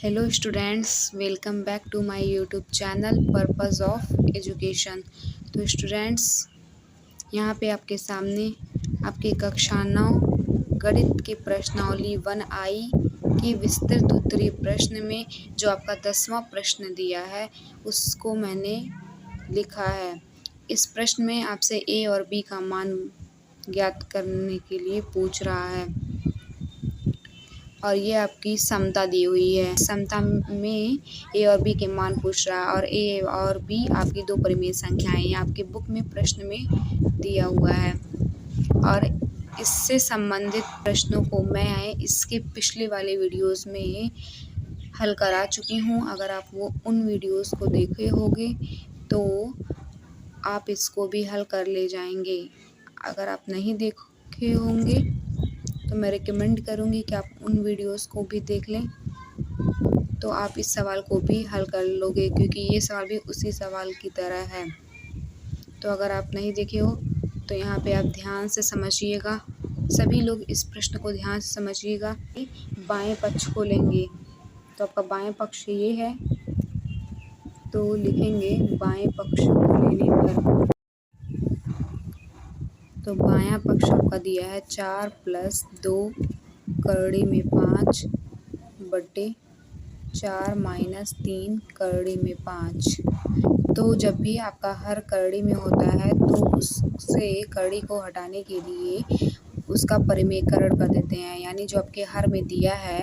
Hello students, welcome back to my YouTube channel purpose of education. तो students, यहाँ पे आपके सामने आपकी कक्षा 9 गणित की प्रश्नावली 1I की विस्तृत उत्तरीय प्रश्न में जो आपका 10वां प्रश्न दिया है उसको मैंने लिखा है। इस प्रश्न में आपसे a और b का मान ज्ञात करने के लिए पूछ रहा है और ये आपकी समता दी हुई है। समता में ए और बी के मान पूछ रहा है और ए और बी आपकी दो परिमेय संख्याएं हैं। आपके बुक में प्रश्न में दिया हुआ है और इससे संबंधित प्रश्नों को मैं इसके पिछले वाले वीडियोस में हल करा चुकी हूँ। अगर आप वो उन वीडियोस को देखे होंगे तो आप इसको भी हल कर ले जाएंगे। अगर आप नहीं देखे होंगे तो मैं रिकमेंड करूँगी कि आप उन वीडियोस को भी देख लें, तो आप इस सवाल को भी हल कर लोगे, क्योंकि ये सवाल भी उसी सवाल की तरह है। तो अगर आप नहीं देखे हो तो यहाँ पे आप ध्यान से समझिएगा। सभी लोग इस प्रश्न को ध्यान से समझिएगा। बाएं पक्ष को लेंगे तो आपका बाएं पक्ष ये है, तो लिखेंगे बाएं पक्ष को लेने पर तो बायां पक्ष आपका दिया है 4 + 2 करड़ी में 5 बटे 4 - 3 करड़ी में 5। तो जब भी आपका हर करड़ी में होता है तो उससे करड़ी को हटाने के लिए उसका परिमेयकरण कर देते हैं। यानी जो आपके हर में दिया है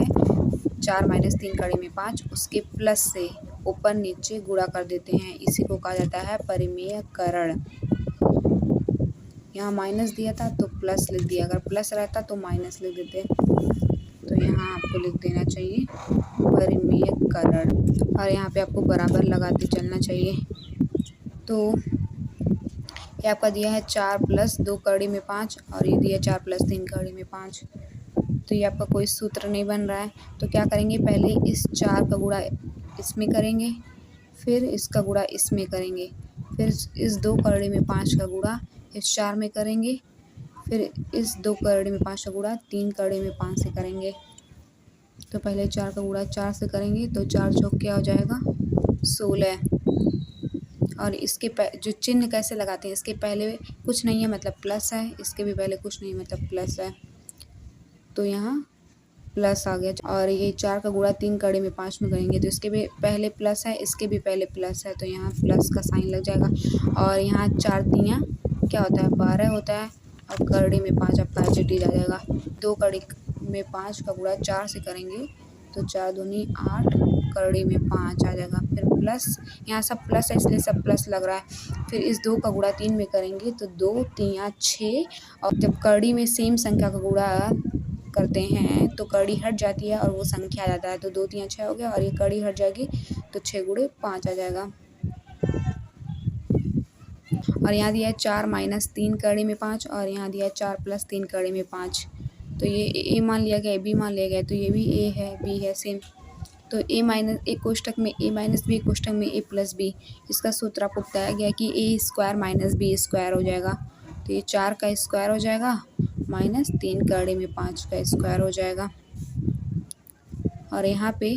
4 - 3 करड़ी में 5, उसके प्लस से ऊपर नीचे गुणा कर देते हैं। इसी को कहा जाता है परिमेयकरण। यहाँ माइनस दिया था तो प्लस लिख दिया, अगर प्लस रहता तो माइनस लिख देते। तो यहाँ आपको लिख देना चाहिए परिमेयकरण और यहाँ पे आपको बराबर लगाते चलना चाहिए। तो ये आपका दिया है 4 + 2 करड़ी में 5 और ये दिया 4 + 3 करड़ी में 5। तो ये आपका कोई सूत्र नहीं बन रहा है। तो क्या करेंगे, पहले इस 4 का गुणा इसमें करेंगे, फिर इसका गुणा इसमें करेंगे, फिर इस 2 करड़ी में 5 का गुणा इस 4 में करेंगे, फिर इस 2 करड़ी में 5 का गुणा 3 करड़ी में 5 से करेंगे। तो पहले 4 का गुणा 4 से करेंगे तो 4 चौक क्या हो जाएगा 16। और इसके जो चिन्ह कैसे लगाते हैं, इसके पहले कुछ नहीं है मतलब प्लस है, इसके भी पहले कुछ नहीं मतलब प्लस है, तो यहाँ प्लस आ गया। और ये 4 का गुणा 3 करड़ी में 5 में करेंगे तो इसके भी पहले प्लस है, इसके भी पहले प्लस है, तो यहाँ प्लस का साइन लग जाएगा। और यहाँ 4 तियाँ क्या होता है 12 होता है और करड़ी में 5 आपका एच आ जाएगा। 2 करड़ी में 5 का गुणा 4 से करेंगे तो 4 दूनी 8 करड़ी में 5 आ जाएगा। फिर प्लस, यहाँ सब प्लस है इसलिए सब प्लस लग रहा है। फिर इस 2 का गुणा 3 में करेंगे तो 2 तियाँ 6, और जब करड़ी में सेम संख्या का गुणा करते हैं तो करड़ी हट जाती है और वो संख्या आ जाता है। तो 2 तियाँ 6 हो गया और ये करड़ी हट जाएगी तो 6 × 5 आ जाएगा। और यहाँ दिया है 4 - 3 करड़ी में 5 और यहाँ दिया है 4 + 3 करड़ी में 5। तो ये ए मान लिया गया, बी मान लिया गया, तो ये भी ए है बी है सेम। तो एक कोष्ठक में a - b, एक कोष्ठक में a + b। इसका सूत्र आपको बताया गया कि a² - b² हो जाएगा। तो ये 4 का स्क्वायर हो जाएगा माइनस 3 करड़ी में 5 का स्क्वायर हो जाएगा। और यहाँ पे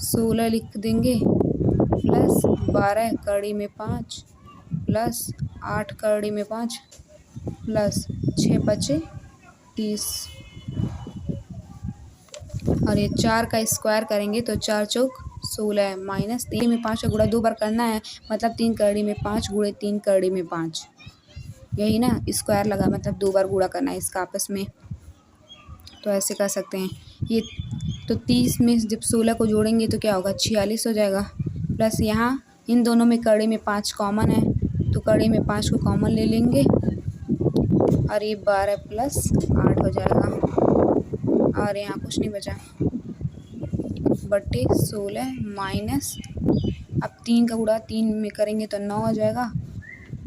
16 लिख देंगे प्लस 12 करड़ी में 5 प्लस 8 करड़ी में 5 प्लस 6 × 5 = 30। और ये 4 का स्क्वायर करेंगे तो 4 चौक 16 माइनस 3 में 5 का गुणा 2 बार करना है, मतलब 3 करड़ी में 5 × 3 करड़ी में 5, यही ना स्क्वायर लगा, मतलब 2 बार गुणा करना है इसका आपस में। तो ऐसे कर सकते हैं ये। तो 30 में जब 16 को जोड़ेंगे तो क्या होगा 46 हो जाएगा। प्लस यहाँ इन दोनों में करड़ी में 5 कॉमन है तो करड़ी में 5 को कॉमन ले लेंगे और ये 12 + 8 हो जाएगा। और यहाँ कुछ नहीं बचा, बटे 16 माइनस, अब 3 का गुणा 3 में करेंगे तो 9 हो जाएगा।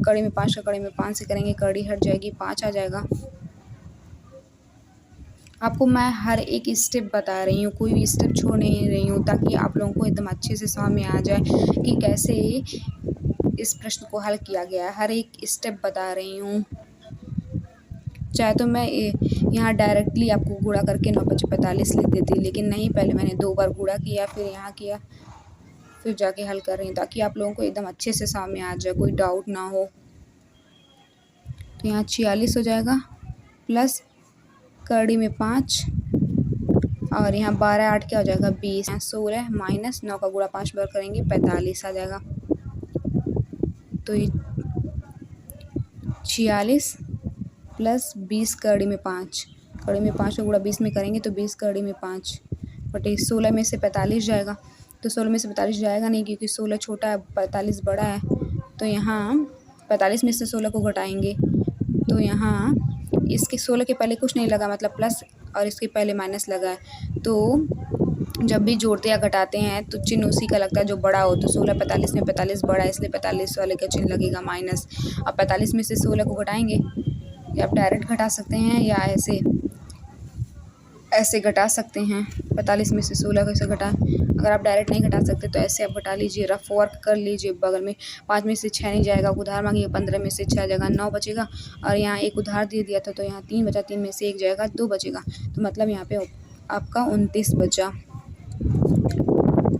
कड़ी में 5 का कड़ी में 5 से करेंगे, कड़ी हट जाएगी 5 आ जाएगा। आपको मैं हर एक स्टेप बता रही हूँ, कोई भी स्टेप छोड़ नहीं रही हूँ, ताकि आप लोगों को एकदम अच्छे से समझ में आ जाए कि कैसे इस प्रश्न को हल किया गया है। हर एक स्टेप बता रही हूँ। चाहे तो मैं यहाँ डायरेक्टली आपको गुणा करके 9 × 45 लिख देती, लेकिन नहीं, पहले मैंने 2 बार गुणा किया, फिर यहाँ किया, फिर जाके हल कर रही हूँ, ताकि आप लोगों को एकदम अच्छे से सामने आ जाए, कोई डाउट ना हो। तो यहाँ 46 हो जाएगा प्लस कड़ी में 5 और यहाँ 12 8 क्या हो जाएगा 20, 16 माइनस 9 का गुणा 5 बार करेंगे 45 आ जाएगा। तो ये 46 प्लस 20 कड़ी में 5, कड़ी में 5 का गुणा 20 में करेंगे तो 20 कड़ी में 5 बटे 16 में से 45 जाएगा। तो 16 में से 45 जाएगा नहीं, क्योंकि 16 छोटा है 45 बड़ा है। तो यहाँ 45 में से 16 को घटाएंगे, तो यहाँ इसके 16 के पहले कुछ नहीं लगा, मतलब प्लस, और इसके पहले माइनस लगा है। तो जब भी जोड़ते या घटाते हैं तो चिन्ह उसी का लगता है जो बड़ा हो। तो 16 45 में 45 बड़ा है, इसलिए 45 वाले का चिन्ह लगेगा माइनस। अब 45 में से 16 को घटाएंगे, या आप डायरेक्ट घटा सकते हैं या ऐसे घटा सकते हैं। 45 में से 16 कैसे घटाएं? अगर आप डायरेक्ट नहीं घटा सकते तो ऐसे आप घटा लीजिए, रफ वर्क कर लीजिए। बगल में 5 में से 6 नहीं जाएगा, उधार मांगिए, 15 में से 6 जाएगा, 9 बचेगा। और यहाँ एक उधार दे दिया था तो यहाँ 3 बचा, 3 में से 1 जाएगा, 2 बचेगा। तो मतलब यहाँ पे आपका 29 बचा।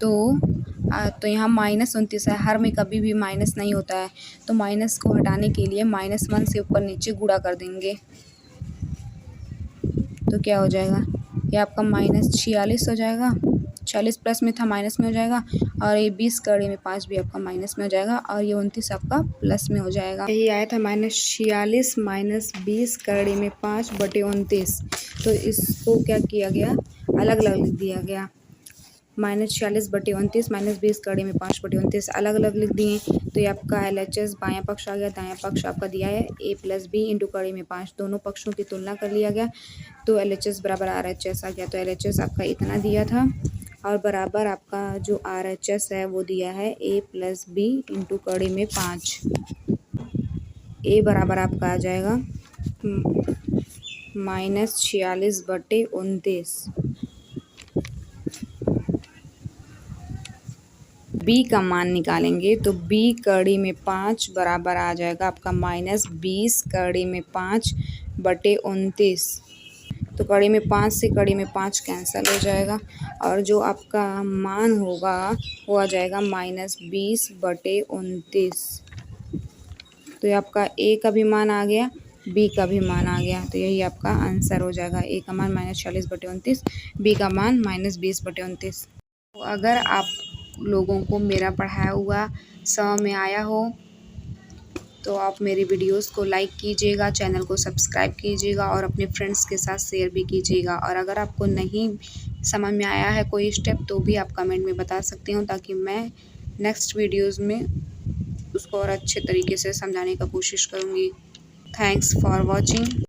तो यहाँ -29 है, हर में कभी भी माइनस नहीं होता है। तो माइनस को हटाने के लिए -1 से ऊपर नीचे गुणा कर देंगे, तो क्या हो जाएगा, ये आपका -46 हो जाएगा। 40 प्लस में था, माइनस में हो जाएगा। और ये 20 कड़ी में 5 भी आपका माइनस में हो जाएगा, और ये 29 आपका प्लस में हो जाएगा। यही आया था -46 माइनस 20 कड़ी में 5 बटे 29। तो इसको क्या किया गया, अलग अलग लिख दिया गया। -46 बटे 29 माइनस 20 कड़ी में 5 बटे 29 अलग अलग लिख दिए। तो ये आपका LHS बायां पक्ष आ गया, दायां पक्ष आपका दिया है a + b इंटू कड़ी में 5। दोनों पक्षों की तुलना कर लिया गया, तो LHS बराबर RHS आ गया। तो LHS आपका इतना दिया था, और बराबर आपका जो RHS है वो दिया है a + b इंटू कड़ी में 5। a बराबर आपका आ जाएगा -46 बटे 29। b का मान निकालेंगे तो b कड़ी में 5 बराबर आ जाएगा आपका -20 कड़ी में 5 बटे 29। तो कड़ी में 5 से कड़ी में 5 कैंसिल हो जाएगा, और जो आपका मान होगा वो आ जाएगा -20 बटे 29। तो ये आपका a का भी मान आ गया, b का भी मान आ गया। तो यही आपका आंसर हो जाएगा, a का मान -46 बटे 29, b का मान -20 बटे 29। तो अगर आप लोगों को मेरा पढ़ाया हुआ समझ में आया हो तो आप मेरी वीडियोस को लाइक कीजिएगा, चैनल को सब्सक्राइब कीजिएगा और अपने फ्रेंड्स के साथ शेयर भी कीजिएगा। और अगर आपको नहीं समझ में आया है कोई स्टेप तो भी आप कमेंट में बता सकते हो, ताकि मैं नेक्स्ट वीडियोस में उसको और अच्छे तरीके से समझाने का कोशिश करूँगी। Thanks for watching.